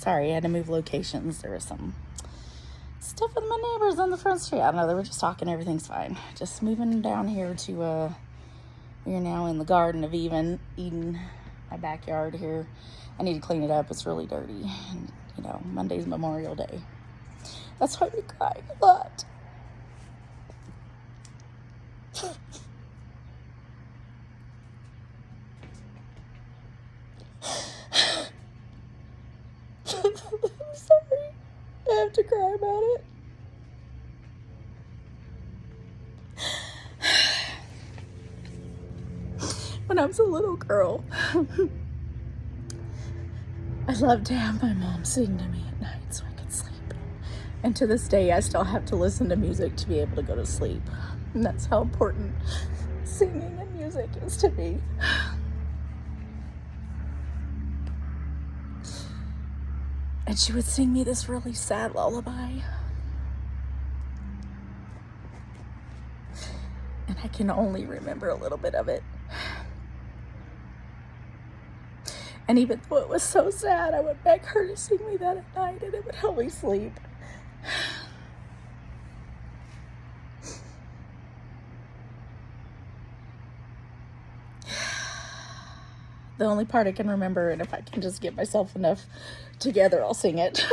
Sorry, I had to move locations. There was some stuff with my neighbors on the front street. I don't know, they were just talking. Everything's fine. Just moving down here to, we are now in the Garden of Eden, my backyard here. I need to clean it up. It's really dirty. And, you know, Monday's Memorial Day. That's why we cry a lot. I'm sorry. I have to cry about it. When I was a little girl, I loved to have my mom sing to me at night so I could sleep. And to this day, I still have to listen to music to be able to go to sleep. And that's how important singing and music is to me. And she would sing me this really sad lullaby. And I can only remember a little bit of it. And even though it was so sad, I would beg her to sing me that at night, and it would help me sleep. The only part I can remember, and if I can just get myself enough together, I'll sing it.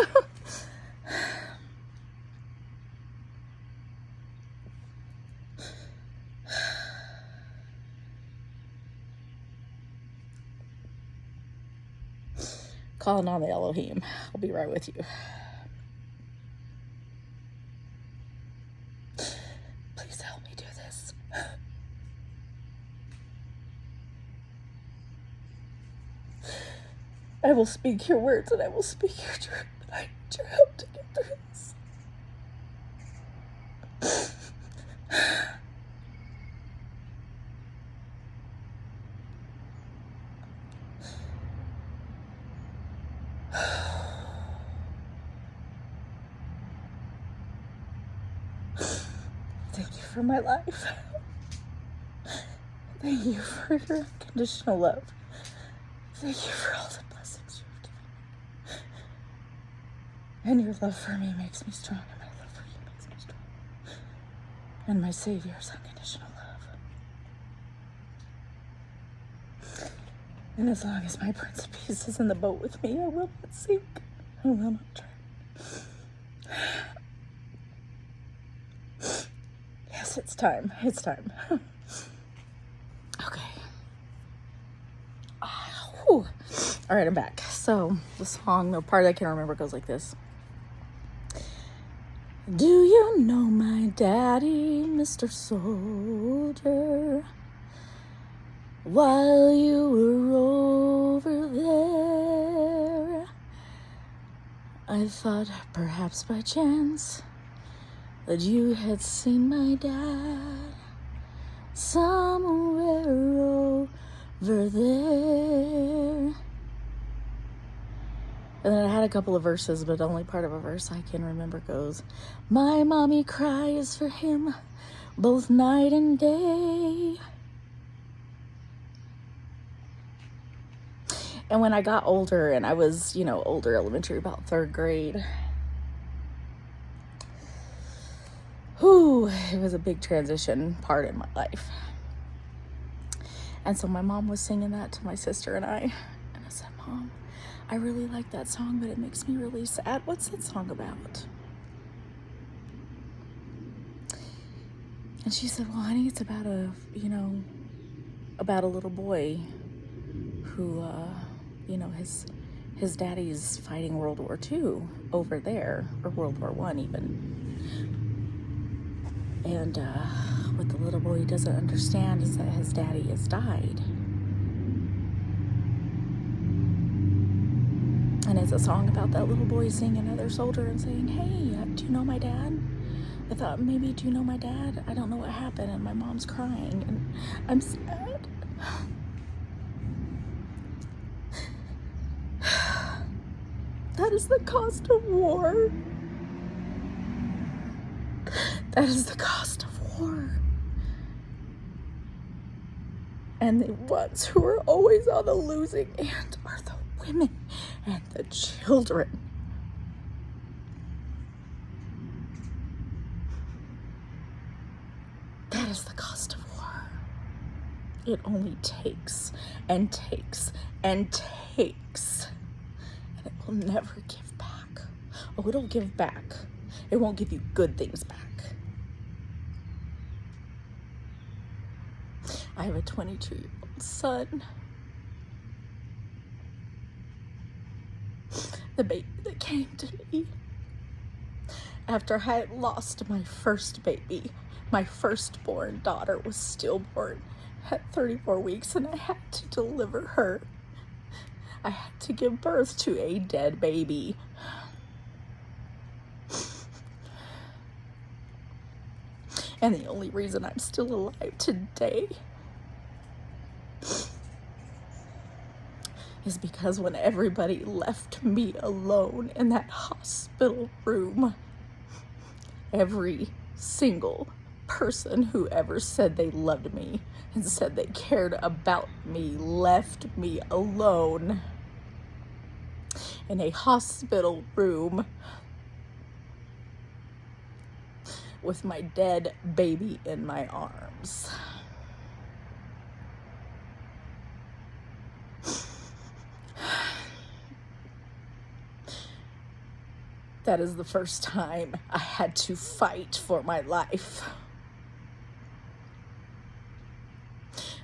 Calling on the Elohim. I'll be right with you. Please help me do this. I will speak your words and I will speak your truth, but I need your help to get through this. Thank you for my life. Thank you for your unconditional love. Thank you for all the blessings you've given me. And your love for me makes me strong, and my love for you makes me strong. And my Savior's unconditional love. And as long as my Prince of Peace is in the boat with me, I will not sink. I will not drown. Yes, it's time. It's time. Okay. All right, I'm back. So the song, the part I can remember goes like this. Do you know my daddy, Mr. Soldier? While you were over there, I thought perhaps by chance that you had seen my dad somewhere over there. And then I had a couple of verses, but only part of a verse I can remember goes, my mommy cries for him both night and day. And when I got older, and I was, older, elementary, about 3rd grade, it was a big transition part in my life. And so my mom was singing that to my sister and I said, Mom, I really like that song, but it makes me really sad. What's that song about? And she said, well, honey, it's about about a little boy who, his daddy's fighting World War II over there, or World War I even. And what the little boy doesn't understand is that his daddy has died. And it's a song about that little boy seeing another soldier and saying, hey, do you know my dad? I thought, maybe, do you know my dad? I don't know what happened. And my mom's crying, and I'm sad. That is the cost of war. That is the cost of war. And the ones who are always on the losing end are the women and the children. That is the cost of war. It only takes and takes and takes, and it will never give back. Oh, it'll give back. It won't give you good things back. I have a 22-year-old son. The baby that came to me after I had lost my first baby. My firstborn daughter was stillborn at 34 weeks, and I had to deliver her. I had to give birth to a dead baby. And the only reason I'm still alive today is because when everybody left me alone in that hospital room, every single person who ever said they loved me and said they cared about me left me alone in a hospital room with my dead baby in my arms. That is the first time I had to fight for my life.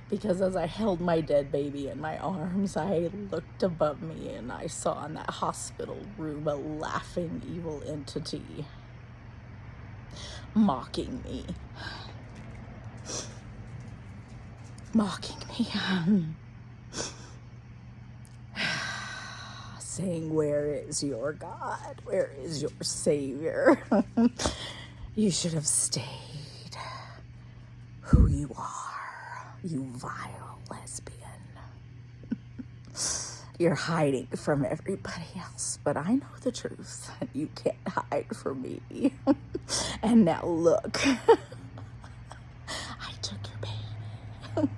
Because as I held my dead baby in my arms, I looked above me and I saw in that hospital room a laughing evil entity mocking me. Saying, "Where is your God? Where is your Savior? You should have stayed who you are, you vile lesbian. You're hiding from everybody else, but I know the truth, and you can't hide from me. And now look, I took your baby."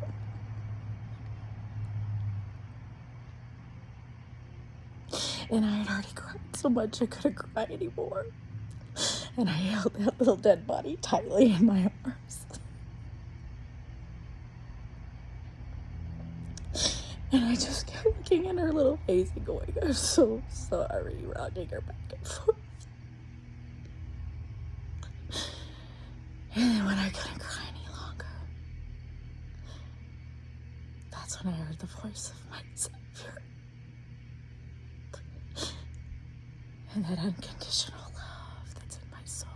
And I had already cried so much I couldn't cry anymore. And I held that little dead body tightly in my arms. And I just kept looking in her little face and going, "I'm so sorry," rocking her back and forth. And then when I couldn't cry any longer, that's when I heard the voice of my Savior. And that unconditional love that's in my soul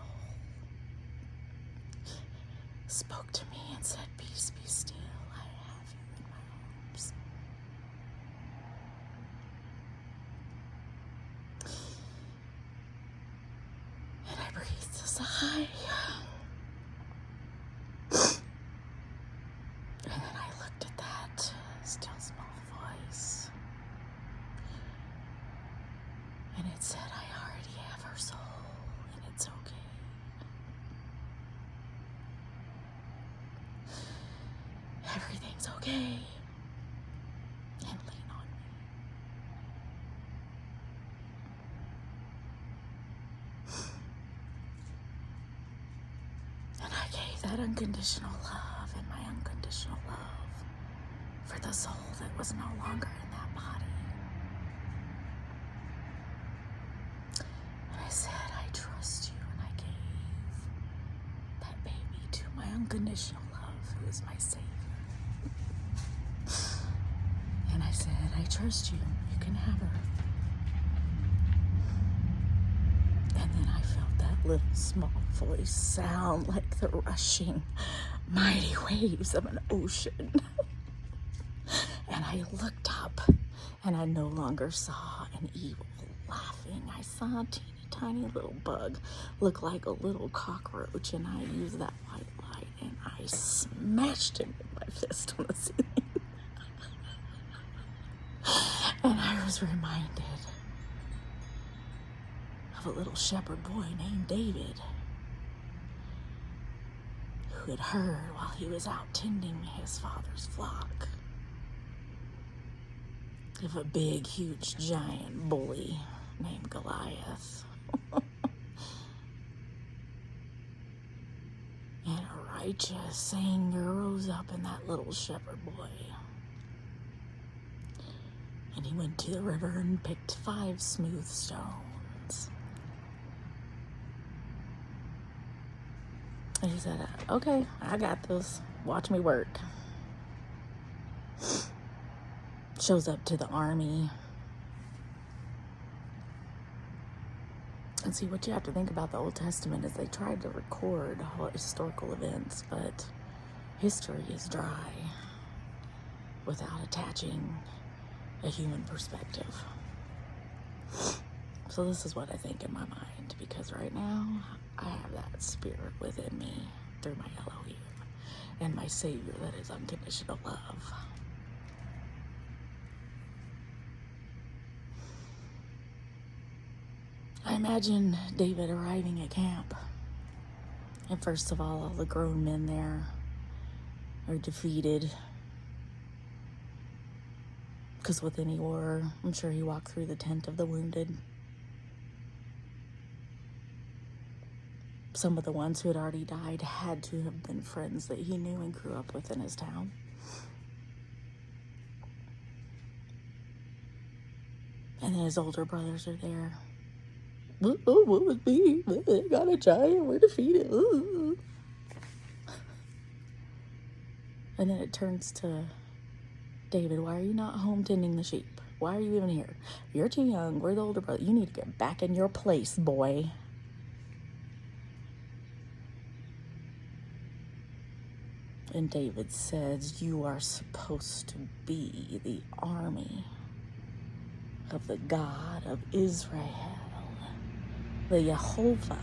spoke to me and said, "Peace, be still. I have you in my arms." And I breathed a sigh. And then I looked at that still small voice. And it said, "I already have her soul, and it's okay. Everything's okay. And lean on me." And I gave that unconditional love and my unconditional love for the soul that was no longer in that body. And I said, "I trust you," and I gave that baby to my unconditional love, who is my Savior. And I said, "I trust you. You can have her." And then I felt that little small voice sound like the rushing mighty waves of an ocean. And I looked up, and I no longer saw an evil laughing. I saw a teeny tiny little bug look like a little cockroach, and I used that white light and I smashed him with my fist on the ceiling. And I was reminded of a little shepherd boy named David, who had heard while he was out tending his father's flock. of a big, huge, giant bully named Goliath. And a righteous anger rose up in that little shepherd boy. And he went to the river and picked 5 smooth stones. And he said, okay, I got this. Watch me work. Shows up to the army. And see, what you have to think about the Old Testament is they tried to record historical events, but history is dry without attaching a human perspective. So this is what I think in my mind, because right now I have that spirit within me through my Elohim and my Savior that is unconditional love. I imagine David arriving at camp, and first of all the grown men there are defeated, because with any war, I'm sure he walked through the tent of the wounded. Some of the ones who had already died had to have been friends that he knew and grew up with in his town. And then his older brothers are there. Oh, what was me? They got a giant. We're defeated. Ooh. And then it turns to David. Why are you not home tending the sheep? Why are you even here? You're too young. We're the older brother. You need to get back in your place, boy. And David says, you are supposed to be the army of the God of Israel, the Yehovah.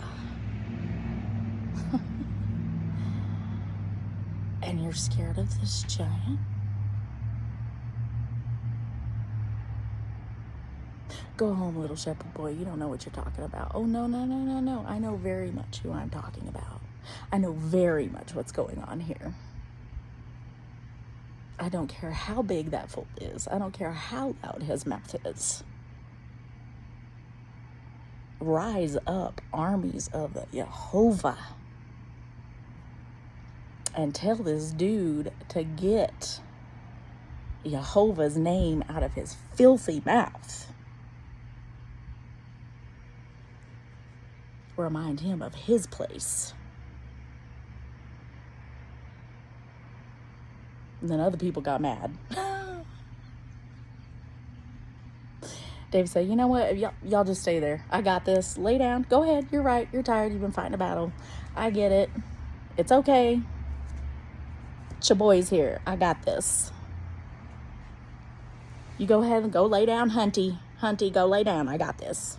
And you're scared of this giant? Go home, little shepherd boy. You don't know what you're talking about. Oh, no. I know very much who I'm talking about. I know very much what's going on here. I don't care how big that fool is. I don't care how loud his mouth is. Rise up, armies of the Yehovah, and tell this dude to get Yehovah's name out of his filthy mouth. Remind him of his place. And then other people got mad. David said, you know what? Y'all just stay there. I got this. Lay down. Go ahead. You're right. You're tired. You've been fighting a battle. I get it. It's okay. It's your boy's here. I got this. You go ahead and go lay down, Hunty. Hunty, go lay down. I got this.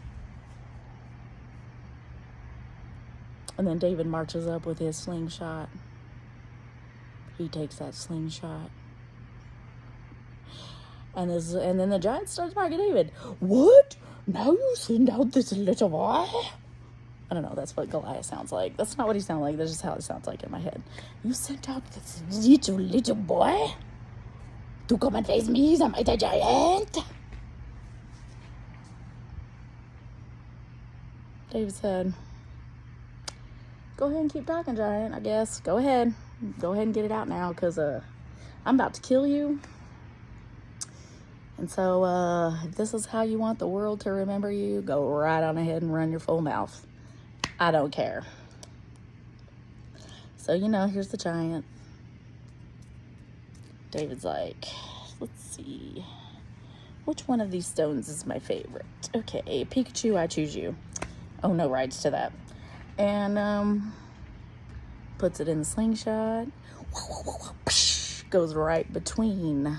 And then David marches up with his slingshot. He takes that slingshot. And then the giant starts barking at David. What? Now you send out this little boy? I don't know. That's what Goliath sounds like. That's not what he sounds like. That's just how it sounds like in my head. You sent out this little boy to come and face me, the mighty giant? David said, go ahead and keep talking, giant, I guess. Go ahead. Go ahead and get it out now, because I'm about to kill you. And so if this is how you want the world to remember you, go right on ahead and run your full mouth. I don't care. So, here's the giant. David's like, let's see. Which one of these stones is my favorite? Okay, Pikachu, I choose you. Oh, no rights to that. And puts it in the slingshot. Goes right between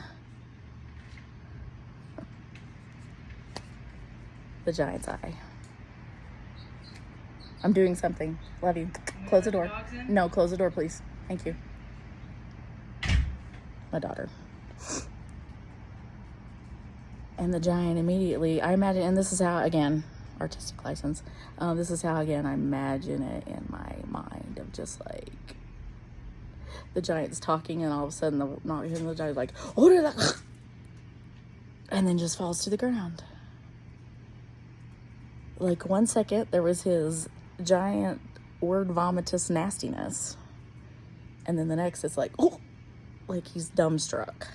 the giant's eye. I'm doing something. Love you. Close the door. No, close the door, please. Thank you. My daughter. And the giant immediately, I imagine, and this is how, again, artistic license, this is how, again, I imagine it in my mind of just like, the giant's talking and all of a sudden the giant's like, and then just falls to the ground. Like 1 second, there was his giant word vomitous nastiness. And then the next, it's like, oh, like he's dumbstruck.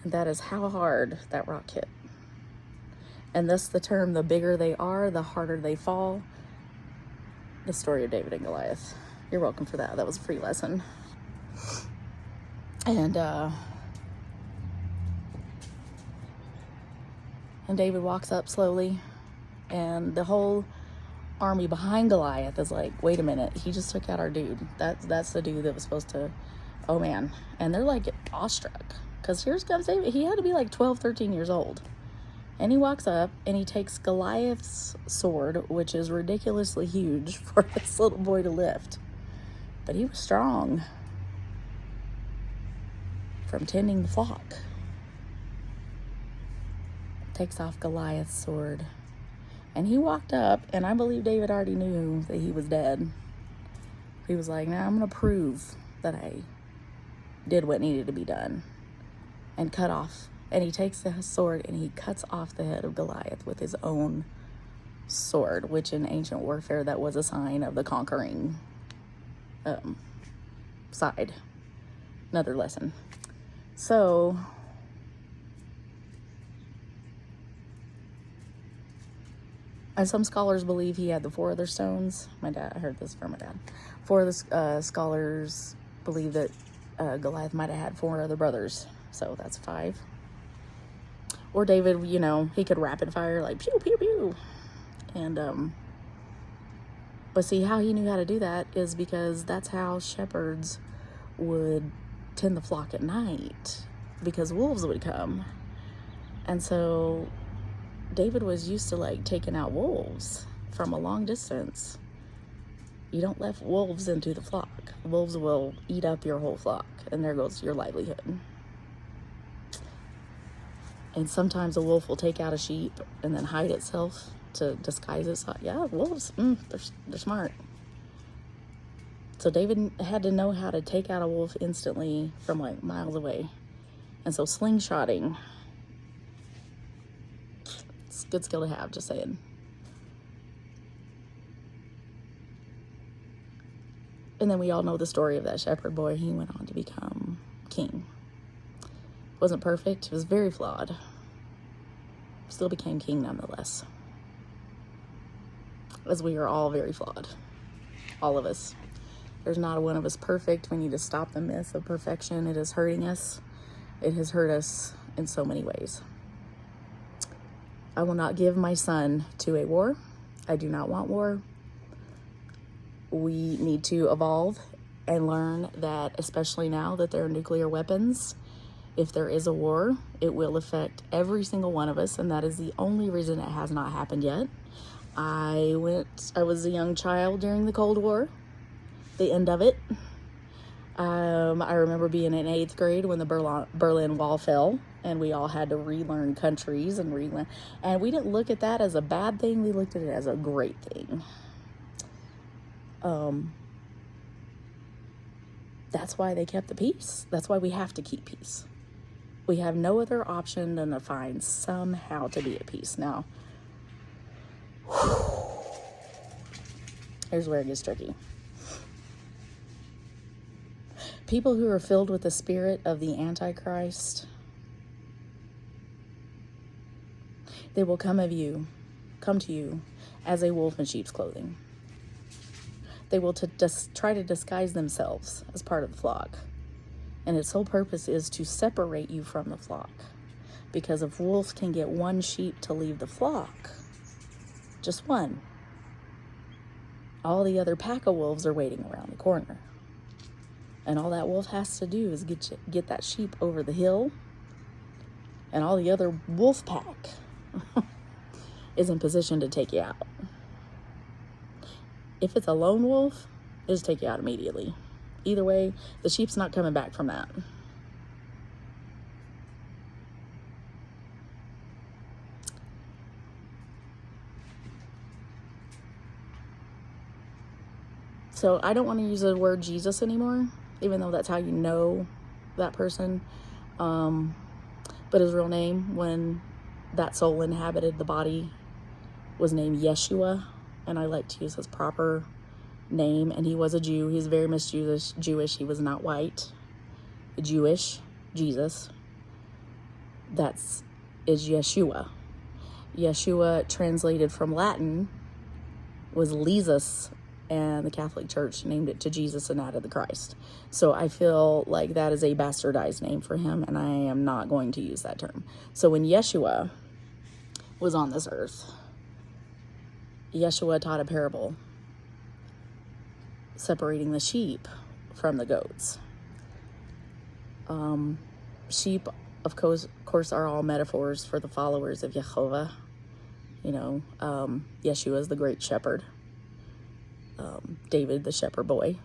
And that is how hard that rock hit. And thus the term, the bigger they are, the harder they fall. The story of David and Goliath. You're welcome for that. That was a free lesson. And David walks up slowly, and the whole army behind Goliath is like, wait a minute, he just took out our dude. That's the dude that was supposed to, oh man. And they're like awestruck, because here's comes David. He had to be like 12, 13 years old. And he walks up and he takes Goliath's sword, which is ridiculously huge for this little boy to lift. But he was strong from tending the flock. Takes off Goliath's sword. And he walked up, and I believe David already knew that he was dead. He was like, now I'm going to prove that I did what needed to be done. And cut off. And he takes the sword and he cuts off the head of Goliath with his own sword, which in ancient warfare, that was a sign of the conquering side. Another lesson. So, and some scholars believe he had the 4 other stones. I heard this from my dad. 4 of the scholars believe that Goliath might have had 4 other brothers. So that's 5. Or David, he could rapid fire, like, pew, pew, pew. And, but see, how he knew how to do that is because that's how shepherds would tend the flock at night, because wolves would come. And so David was used to, like, taking out wolves from a long distance. You don't let wolves into the flock. Wolves will eat up your whole flock, and there goes your livelihood. And sometimes a wolf will take out a sheep and then hide itself to disguise itself. Yeah, wolves, they're smart. So David had to know how to take out a wolf instantly from like miles away. And so slingshotting, it's a good skill to have, just saying. And then we all know the story of that shepherd boy. He went on to become king. Wasn't perfect. It was very flawed. Still became king nonetheless. As we are all very flawed. All of us. There's not a one of us perfect. We need to stop the myth of perfection. It is hurting us. It has hurt us in so many ways. I will not give my son to a war. I do not want war. We need to evolve and learn that, especially now that there are nuclear weapons, if there is a war, it will affect every single one of us, and that is the only reason it has not happened yet. I was a young child during the Cold War, the end of it. I remember being in 8th grade when the Berlin Wall fell, and we all had to relearn countries and we didn't look at that as a bad thing. We looked at it as a great thing. That's why they kept the peace. That's why we have to keep peace. We have no other option than to find somehow to be at peace. Now, here's where it gets tricky. People who are filled with the spirit of the Antichrist, they will come to you as a wolf in sheep's clothing. They will try to disguise themselves as part of the flock. And its sole purpose is to separate you from the flock. Because if wolves can get one sheep to leave the flock, just one, all the other pack of wolves are waiting around the corner. And all that wolf has to do is get that sheep over the hill, and all the other wolf pack is in position to take you out. If it's a lone wolf, it'll just take you out immediately. Either way, the sheep's not coming back from that. So I don't want to use the word Jesus anymore, even though that's how you know that person. But his real name, when that soul inhabited the body, was named Yeshua. And I like to use his proper name. And he was a Jew. He's very much Jewish. He was not white. Jewish. Jesus. Is Yeshua. Yeshua, translated from Latin, was Jesus, and the Catholic Church named it to Jesus and added the Christ. So I feel like that is a bastardized name for him, and I am not going to use that term. So when Yeshua was on this earth, Yeshua taught a parable separating the sheep from the goats. Sheep, of course, are all metaphors for the followers of Jehovah. Yeshua is the great shepherd. David, the shepherd boy.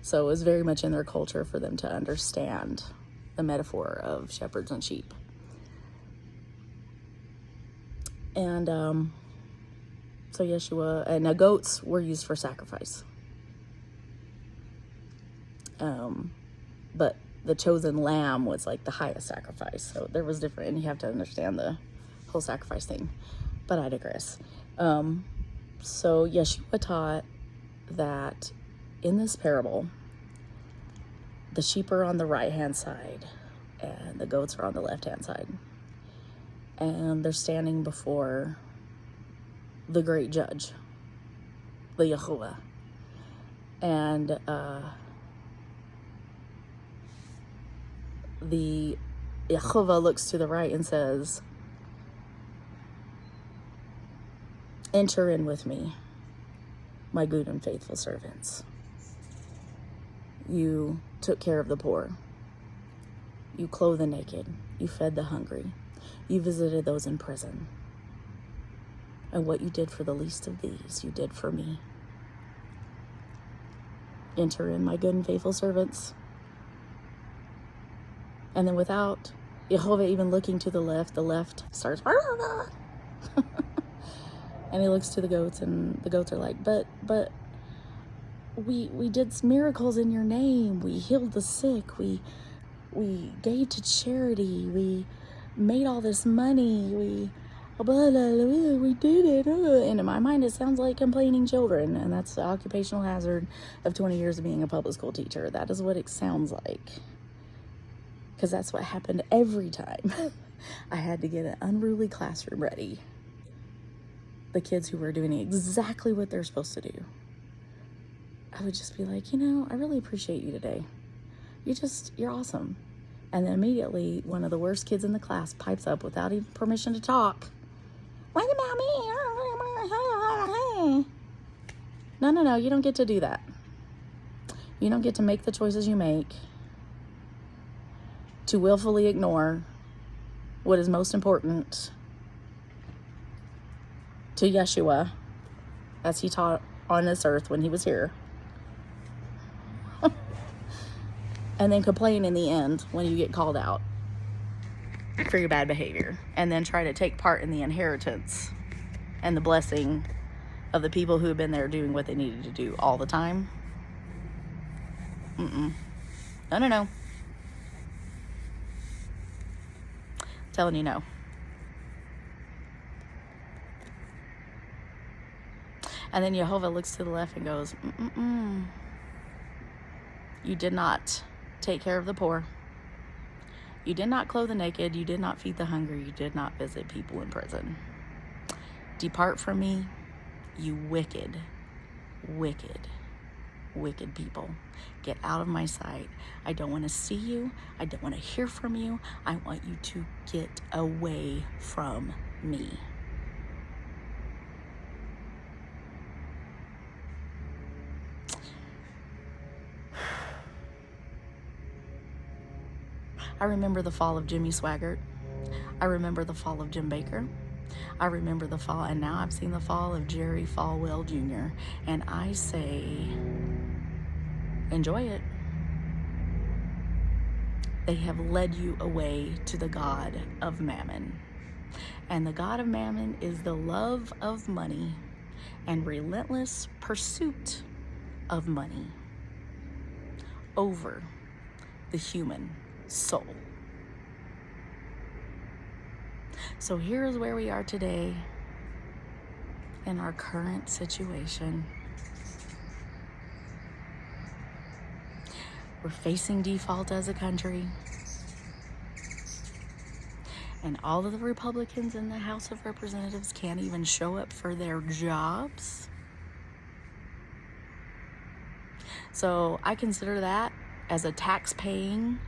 So it was very much in their culture for them to understand the metaphor of shepherds and sheep. And so Yeshua, and now goats were used for sacrifice. But the chosen lamb was like the highest sacrifice. So there was different, and you have to understand the whole sacrifice thing. But I digress. So Yeshua taught that in this parable, the sheep are on the right-hand side and the goats are on the left-hand side. And they're standing before the great judge, the Yehovah. And the Yehovah looks to the right and says, "Enter in with me, my good and faithful servants. You took care of the poor. You clothed the naked. You fed the hungry. You visited those in prison. And what you did for the least of these, you did for me. Enter in, my good and faithful servants." And then without Yehovah even looking to the left starts and he looks to the goats, and the goats are like, but we did miracles in your name. We healed the sick. We gave to charity. We made all this money. We did it. And in my mind, it sounds like complaining children. And that's the occupational hazard of 20 years of being a public school teacher. That is what it sounds like. Because that's what happened every time I had to get an unruly classroom ready. The kids who were doing exactly what they're supposed to do, I would just be like, I really appreciate you today. You're awesome. And then immediately, one of the worst kids in the class pipes up without even permission to talk. What about me? No, you don't get to do that. You don't get to make the choices you make, to willfully ignore what is most important to Yeshua, as he taught on this earth when he was here. And then complain in the end when you get called out for your bad behavior. And then try to take part in the inheritance and the blessing of the people who have been there doing what they needed to do all the time. No. Telling you no. And then Yehovah looks to the left and goes, You did not take care of the poor. You did not clothe the naked. You did not feed the hungry. You did not visit people in prison. Depart from me, you wicked, wicked, wicked people. Get out of my sight. I don't want to see you. I don't want to hear from you. I want you to get away from me. I remember the fall of Jimmy Swaggart. I remember the fall of Jim Baker. I remember the fall, and now I've seen the fall of Jerry Falwell Jr. And I say, enjoy it. They have led you away to the god of mammon. And the god of mammon is the love of money and relentless pursuit of money over the human soul. So here's where we are today in our current situation. We're facing default as a country. And all of the Republicans in the House of Representatives can't even show up for their jobs. So I consider that as a tax-paying,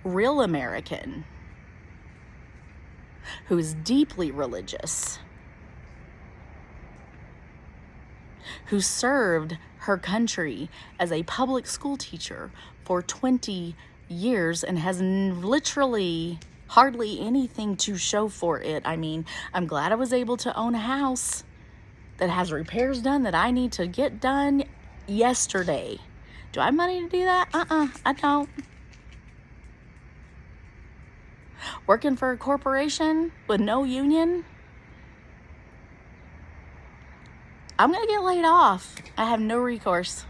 real American who is deeply religious, who served her country as a public school teacher for 20 years and has literally hardly anything to show for it. I mean, I'm glad I was able to own a house that has repairs done that I need to get done yesterday. Do I have money to do that? I don't. Working for a corporation with no union? I'm going to get laid off. I have no recourse.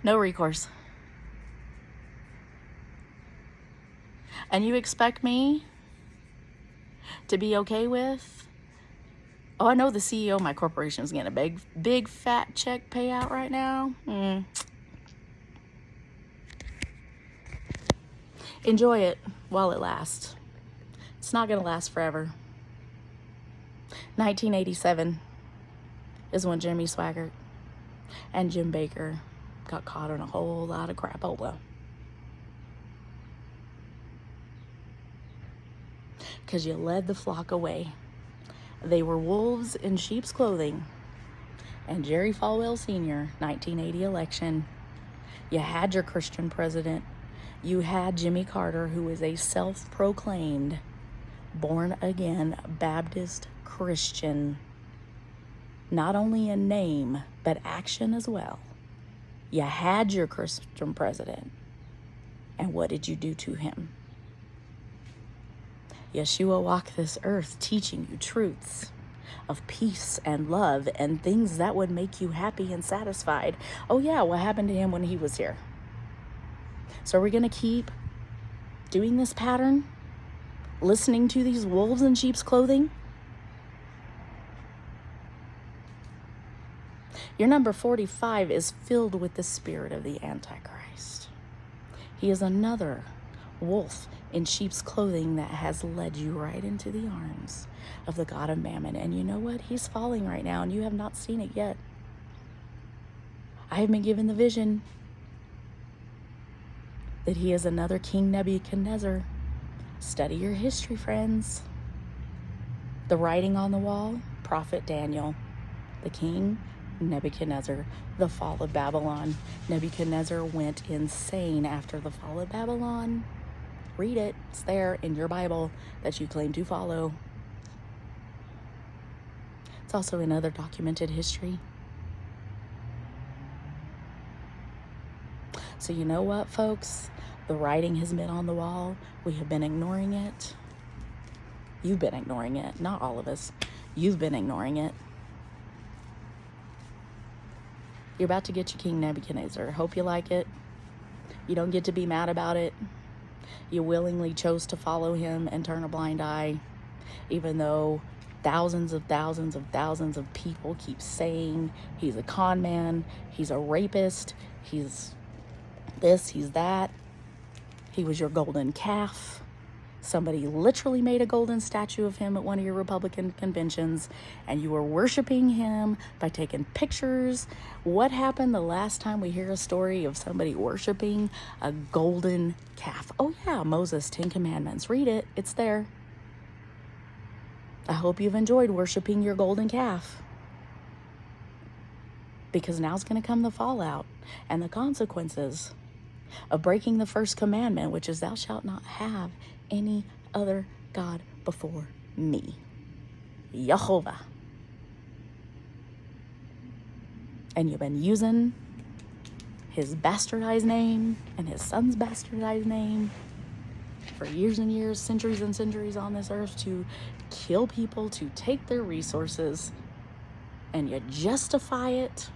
No recourse. And you expect me to be okay with? Oh, I know the CEO of my corporation is getting a big fat check payout right now. Enjoy it while it lasts. It's not going to last forever. 1987 is when Jimmy Swaggart and Jim Baker got caught in a whole lot of crapola. Because you led the flock away. They were wolves in sheep's clothing. And Jerry Falwell Sr., 1980 election, you had your Christian president. You had Jimmy Carter, who is a self-proclaimed, born-again Baptist Christian. Not only in name, but action as well. You had your Christian president. And what did you do to him? Yeshua walked this earth teaching you truths of peace and love and things that would make you happy and satisfied. Oh yeah, what happened to him when he was here? So are we going to keep doing this pattern? Listening to these wolves in sheep's clothing? Your number 45 is filled with the spirit of the Antichrist. He is another wolf in sheep's clothing that has led you right into the arms of the God of Mammon. And you know what? He's falling right now, and you have not seen it yet. I have been given the vision that he is another King Nebuchadnezzar. Study your history, friends. The writing on the wall, Prophet Daniel, the King Nebuchadnezzar, the fall of Babylon. Nebuchadnezzar went insane after the fall of Babylon. Read it. It's there in your Bible that you claim to follow. It's also in other documented history. So you know what, folks? The writing has been on the wall. We have been ignoring it. You've been ignoring it. Not all of us. You've been ignoring it. You're about to get your King Nebuchadnezzar. Hope you like it. You don't get to be mad about it. You willingly chose to follow him and turn a blind eye, even though thousands of people keep saying he's a con man, he's a rapist, he's this, he's that. He was your golden calf. Somebody literally made a golden statue of him at one of your Republican conventions, and you were worshiping him by taking pictures. What happened the last time we hear a story of somebody worshiping a golden calf? Oh yeah, Moses, 10 Commandments. Read it. It's there. I hope you've enjoyed worshiping your golden calf, because now's going to come the fallout and the consequences of breaking the first commandment, which is thou shalt not have any other God before me, Yehovah. And you've been using his bastardized name and his son's bastardized name for years and years, centuries and centuries on this earth to kill people, to take their resources, and you justify it.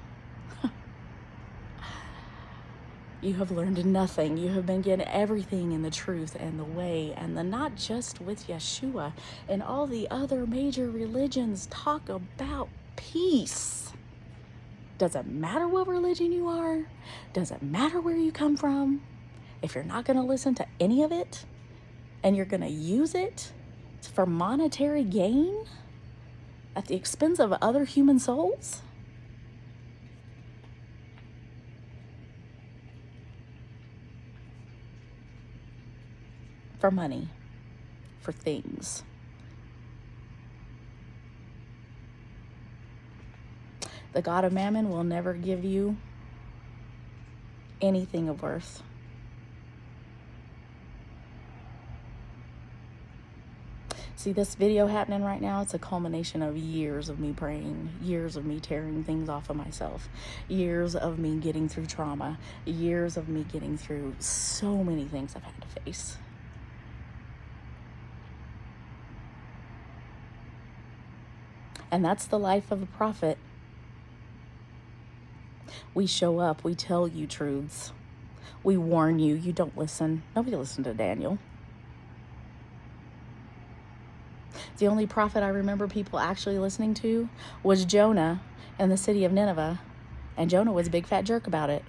You have learned nothing. You have been given everything in the truth and the way, and the not just with Yeshua and all the other major religions talk about peace. Doesn't matter what religion you are. Doesn't matter where you come from. If you're not going to listen to any of it and you're going to use it for monetary gain at the expense of other human souls, for money, for things. The God of Mammon will never give you anything of worth. See, this video happening right now, it's a culmination of years of me praying, years of me tearing things off of myself, years of me getting through trauma, years of me getting through so many things I've had to face. And that's the life of a prophet. We show up, we tell you truths, we warn you, you don't listen. Nobody listened to Daniel. The only prophet I remember people actually listening to was Jonah in the city of Nineveh, and Jonah was a big fat jerk about it.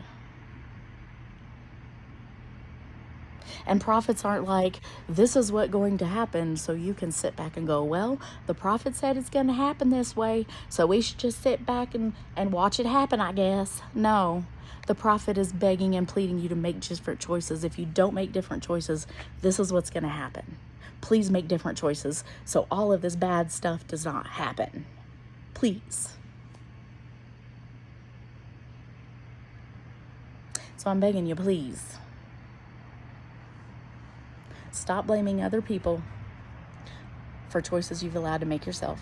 And prophets aren't like, this is what's going to happen, so you can sit back and go, well, the prophet said it's going to happen this way, so we should just sit back and watch it happen, I guess. No, the prophet is begging and pleading you to make different choices. If you don't make different choices, this is what's going to happen. Please make different choices so all of this bad stuff does not happen. Please. So I'm begging you, please. Stop blaming other people for choices you've allowed to make yourself.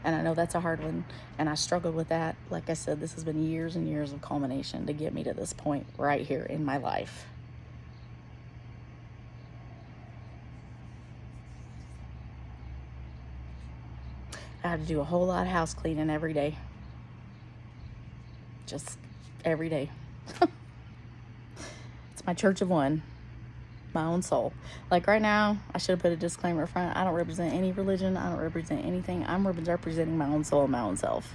And I know that's a hard one, and I struggled with that. Like I said, this has been years and years of culmination to get me to this point right here in my life. I had to do a whole lot of house cleaning every day. Just every day. It's my church of one. My own soul. Like right now, I should have put a disclaimer up front. I don't represent any religion. I don't represent anything. I'm representing my own soul and my own self.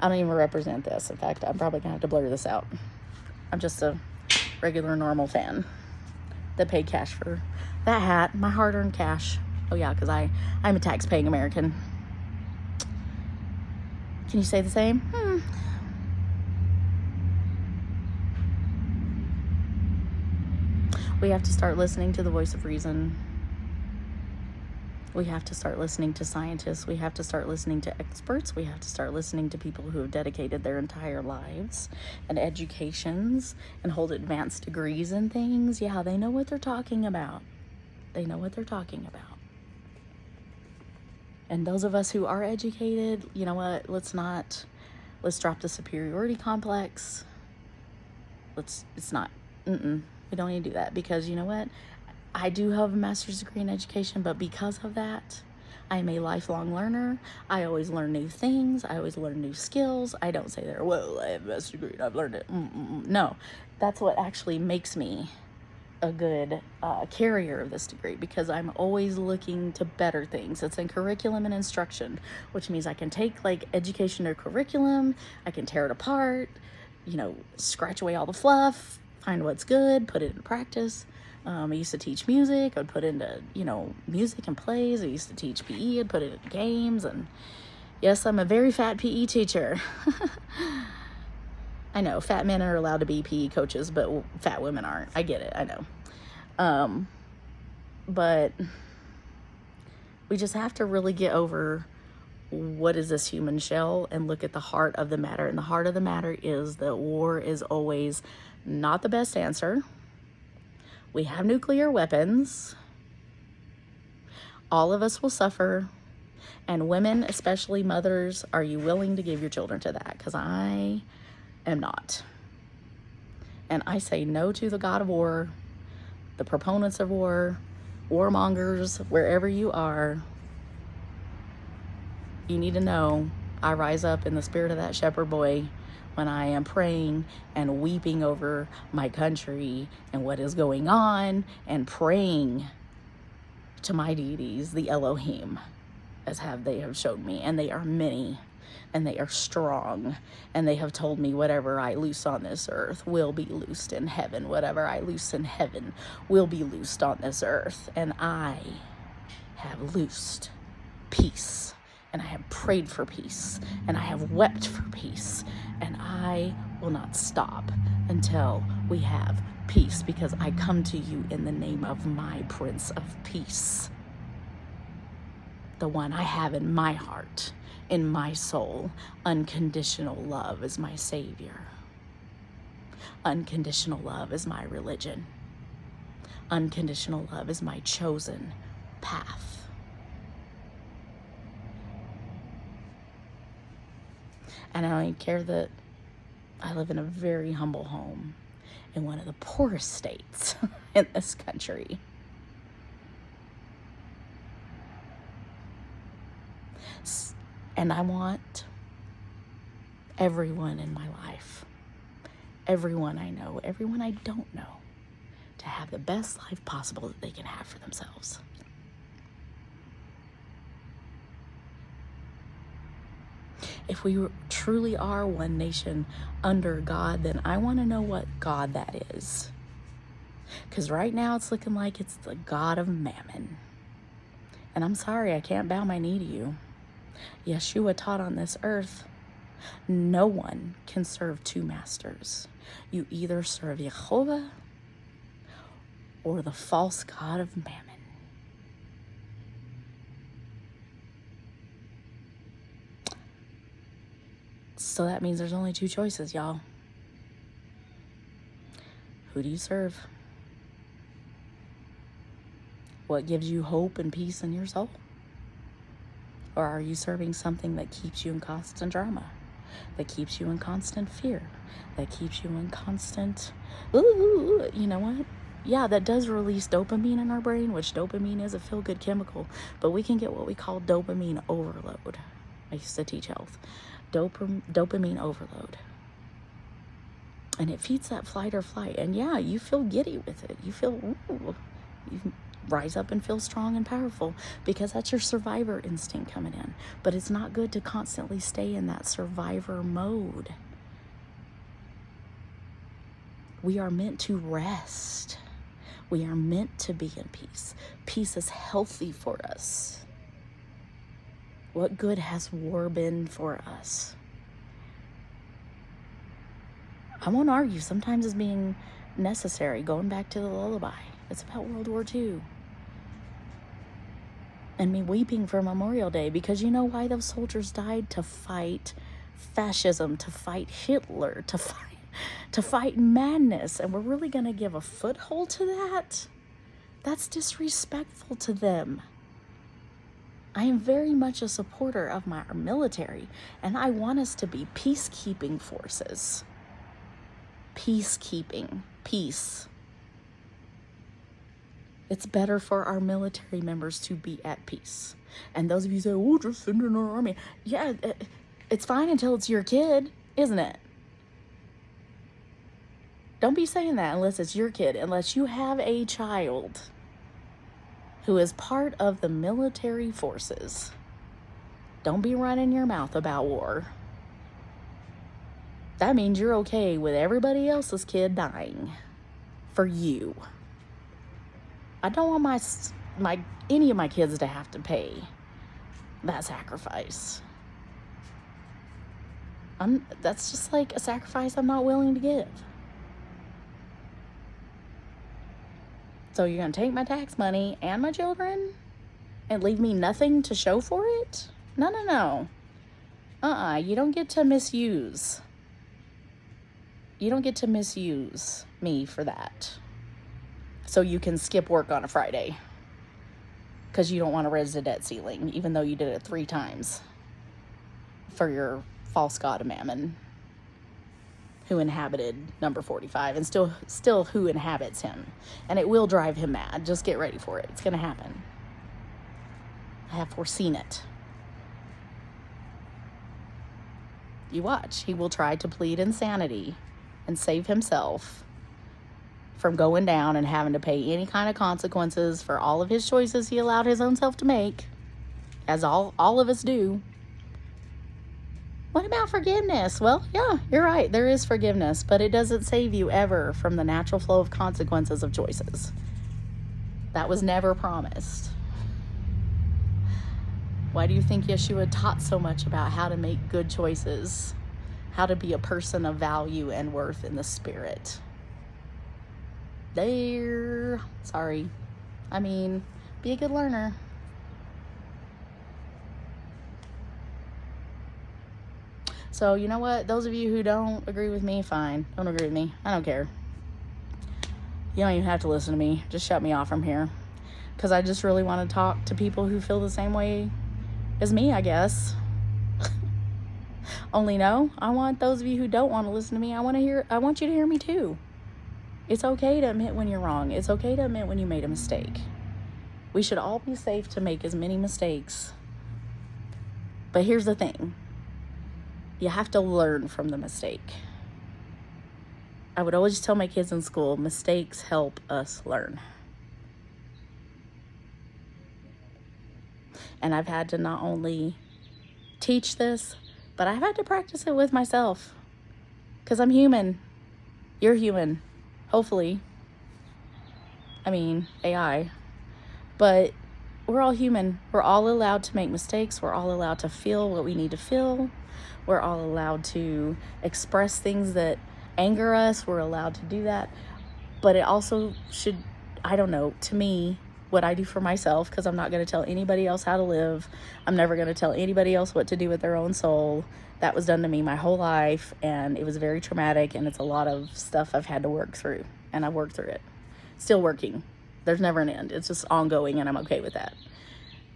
I don't even represent this. In fact, I'm probably gonna have to blur this out. I'm just a regular, normal fan that paid cash for that hat, my hard-earned cash. Oh yeah, because I'm a tax-paying American. Can you say the same? We have to start listening to the voice of reason. We have to start listening to scientists. We have to start listening to experts. We have to start listening to people who have dedicated their entire lives and educations and hold advanced degrees in things. Yeah, they know what they're talking about. They know what they're talking about. And those of us who are educated, you know what? Let's drop the superiority complex. We don't need to do that, because you know what? I do have a master's degree in education, but because of that, I'm a lifelong learner. I always learn new things. I always learn new skills. I don't say there, well, I have a master's degree and I've learned it. No, that's what actually makes me a good carrier of this degree, because I'm always looking to better things. It's in curriculum and instruction, which means I can take like education or curriculum, I can tear it apart, scratch away all the fluff, find what's good, put it into practice. I used to teach music. I'd put into, music and plays. I used to teach PE. I'd put it in games. And yes, I'm a very fat PE teacher. I know fat men are allowed to be PE coaches, but fat women aren't. I get it. I know. But we just have to really get over what is this human shell and look at the heart of the matter. And the heart of the matter is that war is always not the best answer. We have nuclear weapons. All of us will suffer. And women, especially mothers, are you willing to give your children to that? Because I am not. And I say no to the God of war, the proponents of war, warmongers, wherever you are. You need to know I rise up in the spirit of that shepherd boy when I am praying and weeping over my country and what is going on, and praying to my deities, the Elohim, they have showed me, and they are many, and they are strong, and they have told me whatever I loose on this earth will be loosed in heaven. Whatever I loose in heaven will be loosed on this earth. And I have loosed peace, and I have prayed for peace, and I have wept for peace, and I will not stop until we have peace, because I come to you in the name of my Prince of Peace, the one I have in my heart, in my soul. Unconditional love is my Savior. Unconditional love is my religion. Unconditional love is my chosen path. And I don't even care that I live in a very humble home in one of the poorest states in this country. And I want everyone in my life, everyone I know, everyone I don't know, to have the best life possible that they can have for themselves. If we truly are one nation under God, then I want to know what God that is. Because right now it's looking like it's the God of Mammon. And I'm sorry, I can't bow my knee to you. Yeshua taught on this earth, no one can serve two masters. You either serve Jehovah or the false god of Mammon. So that means there's only two choices, y'all. Who do you serve? What gives you hope and peace in your soul? Or are you serving something that keeps you in constant drama, that keeps you in constant fear, that keeps you in constant, ooh, you know what? Yeah, that does release dopamine in our brain, which dopamine is a feel-good chemical, but we can get what we call dopamine overload. I used to teach health. Dopamine overload. And it feeds that flight or flight. And yeah, you feel giddy with it. You feel, ooh, you rise up and feel strong and powerful, because that's your survivor instinct coming in. But it's not good to constantly stay in that survivor mode. We are meant to rest. We are meant to be in peace. Peace is healthy for us. What good has war been for us? I won't argue. Sometimes it's being necessary. Going back to the lullaby. It's about World War II. And me weeping for Memorial Day, because you know why those soldiers died? To fight fascism, to fight Hitler, to fight madness. And we're really going to give a foothold to that? That's disrespectful to them. I am very much a supporter of our military, and I want us to be peacekeeping forces. Peacekeeping. Peace. It's better for our military members to be at peace. And those of you say, oh, just send in our army. Yeah, it's fine until it's your kid, isn't it? Don't be saying that unless it's your kid, unless you have a child who is part of the military forces. Don't be running your mouth about war. That means you're okay with everybody else's kid dying for you. I don't want any of my kids to have to pay that sacrifice. That's just like a sacrifice I'm not willing to give. So you're going to take my tax money and my children and leave me nothing to show for it? No. You don't get to misuse. You don't get to misuse me for that. So you can skip work on a Friday because you don't want to raise the debt ceiling, even though you did it 3 times for your false god of Mammon, who inhabited number 45, and still who inhabits him. And it will drive him mad. Just get ready for it. It's going to happen. I have foreseen it. You watch. He will try to plead insanity and save himself from going down and having to pay any kind of consequences for all of his choices he allowed his own self to make, as all of us do. What about forgiveness? Well, yeah, you're right. There is forgiveness, but it doesn't save you ever from the natural flow of consequences of choices. That was never promised. Why do you think Yeshua taught so much about how to make good choices? How to be a person of value and worth in the spirit? Sorry. Be a good learner. So, you know what? Those of you who don't agree with me, fine. Don't agree with me. I don't care. You don't even have to listen to me. Just shut me off from here. Because I just really want to talk to people who feel the same way as me, I guess. Only no, I want those of you who don't want to listen to me, I want you to hear me too. It's okay to admit when you're wrong. It's okay to admit when you made a mistake. We should all be safe to make as many mistakes. But here's the thing. You have to learn from the mistake. I would always tell my kids in school, mistakes help us learn. And I've had to not only teach this, but I've had to practice it with myself. Because I'm human. You're human. Hopefully. AI. But we're all human. We're all allowed to make mistakes. We're all allowed to feel what we need to feel. We're all allowed to express things that anger us. We're allowed to do that. But it also should, to me, what I do for myself, because I'm not going to tell anybody else how to live. I'm never going to tell anybody else what to do with their own soul. That was done to me my whole life, and it was very traumatic, and it's a lot of stuff I've had to work through, and I've worked through it. Still working. There's never an end. It's just ongoing, and I'm okay with that.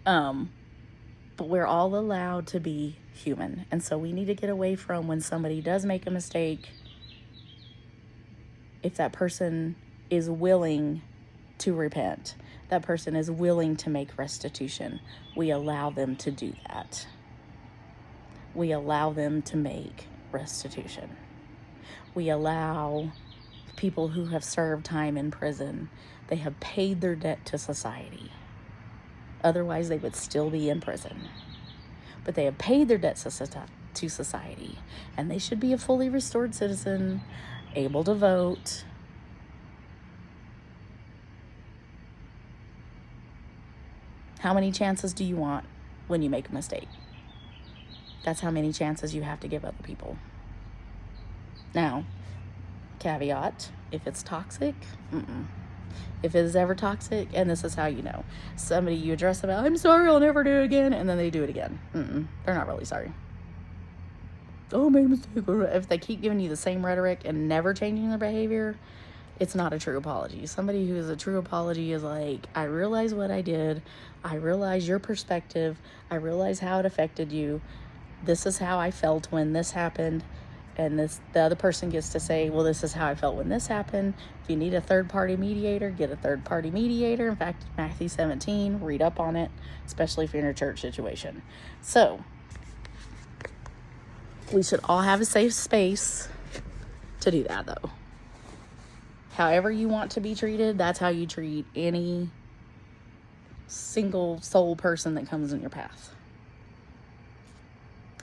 But we're all allowed to be human, and so we need to get away from when somebody does make a mistake, if that person is willing to repent, that person is willing to make restitution, we allow them to do that. We allow them to make restitution. We allow people who have served time in prison, they have paid their debt to society. Otherwise, they would still be in prison. But they have paid their debt to society, and they should be a fully restored citizen, able to vote. How many chances do you want when you make a mistake? That's how many chances you have to give other people. Now, caveat, if it's toxic, If it is ever toxic, and this is how you know. Somebody you address about, I'm sorry, I'll never do it again, and then they do it again. They're not really sorry. Oh, I made a mistake. If they keep giving you the same rhetoric and never changing their behavior, it's not a true apology. Somebody who is a true apology is like, I realize what I did. I realize your perspective. I realize how it affected you. This is how I felt when this happened. And the other person gets to say, well, this is how I felt when this happened. If you need a third-party mediator, get a third-party mediator. In fact, Matthew 17, read up on it, especially if you're in a church situation. So, we should all have a safe space to do that, though. However you want to be treated, that's how you treat any single soul person that comes in your path.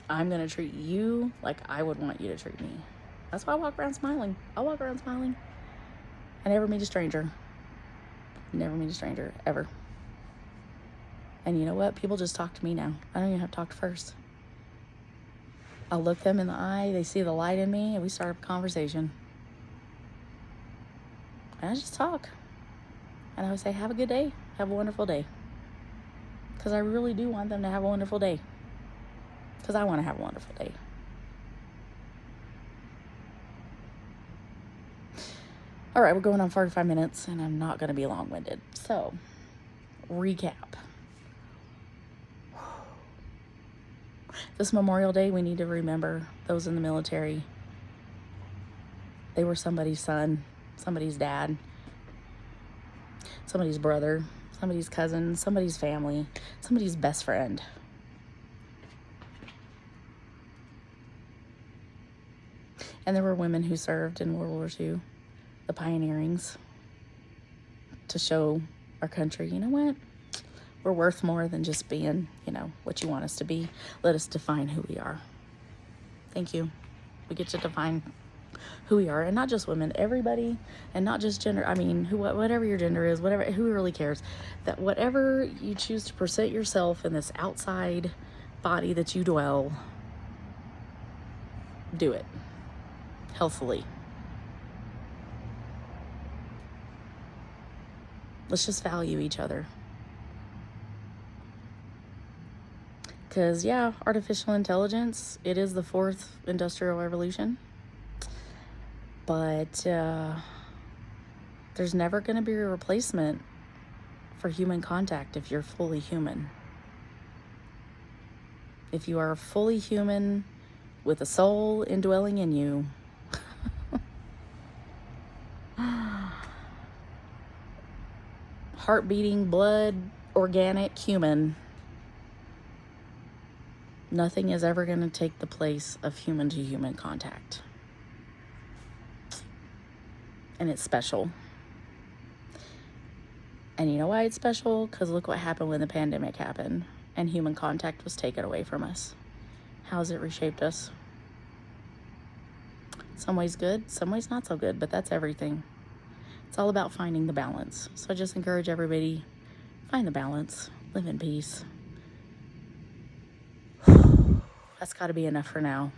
I'm going to treat you like I would want you to treat me. That's why I walk around smiling. I walk around smiling. I never meet a stranger. Never meet a stranger, ever. And you know what? People just talk to me now. I don't even have to talk first. I'll look them in the eye. They see the light in me, and we start a conversation. And I just talk. And I would say, have a good day. Have a wonderful day. Because I really do want them to have a wonderful day. Because I want to have a wonderful day. All right, we're going on 45 minutes, and I'm not going to be long-winded. So, recap. This Memorial Day, we need to remember those in the military. They were somebody's son, somebody's dad, somebody's brother, somebody's cousin, somebody's family, somebody's best friend. And there were women who served in World War II, the pioneerings, to show our country, you know what? We're worth more than just being, what you want us to be. Let us define who we are. Thank you. We get to define who we are, and not just women, everybody, and not just gender. I mean, whatever your gender is, who really cares? That whatever you choose to present yourself in this outside body that you dwell, do it healthily. Let's just value each other. Because, yeah, artificial intelligence, it is the fourth industrial revolution. But there's never going to be a replacement for human contact if you're fully human. If you are fully human with a soul indwelling in you, heart beating, blood, organic human, nothing is ever going to take the place of human to human contact. And it's special. And you know why it's special? Because look what happened when the pandemic happened and human contact was taken away from us. How has it reshaped us? Some ways good, some ways not so good, but that's everything. It's all about finding the balance. So I just encourage everybody, find the balance, live in peace. That's got to be enough for now.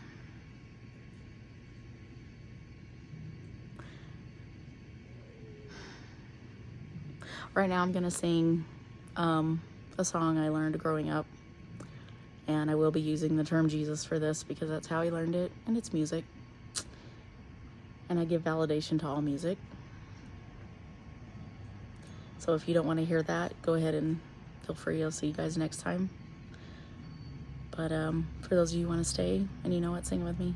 Right now I'm going to sing a song I learned growing up. And I will be using the term Jesus for this because that's how I learned it. And it's music. And I give validation to all music. So if you don't want to hear that, go ahead and feel free. I'll see you guys next time. But for those of you who want to stay and you know what, sing with me.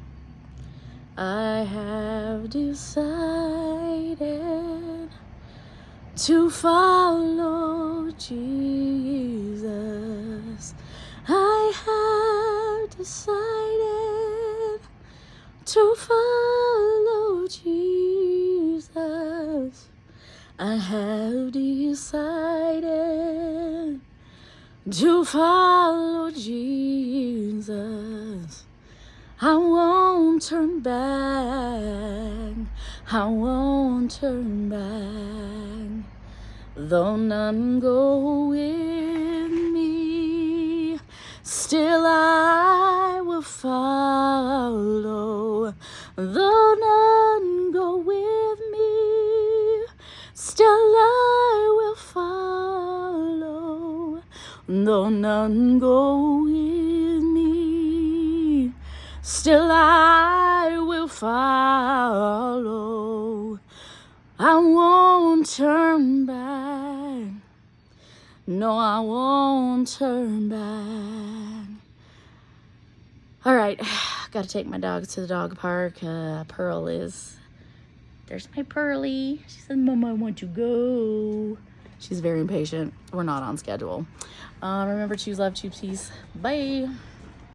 I have decided to follow Jesus. I have decided to follow Jesus. I have decided to follow Jesus. I won't turn back. I won't turn back. Though none go with me, still I will follow. Though none go with me, still I will follow. Though none go with me, still I will follow. I won't turn back. No, I won't turn back. All right, got to take my dogs to the dog park. Pearl is, there's my Pearly. She said, Mama, I want to go. She's very impatient. We're not on schedule. Remember, choose love, choose peace. Bye.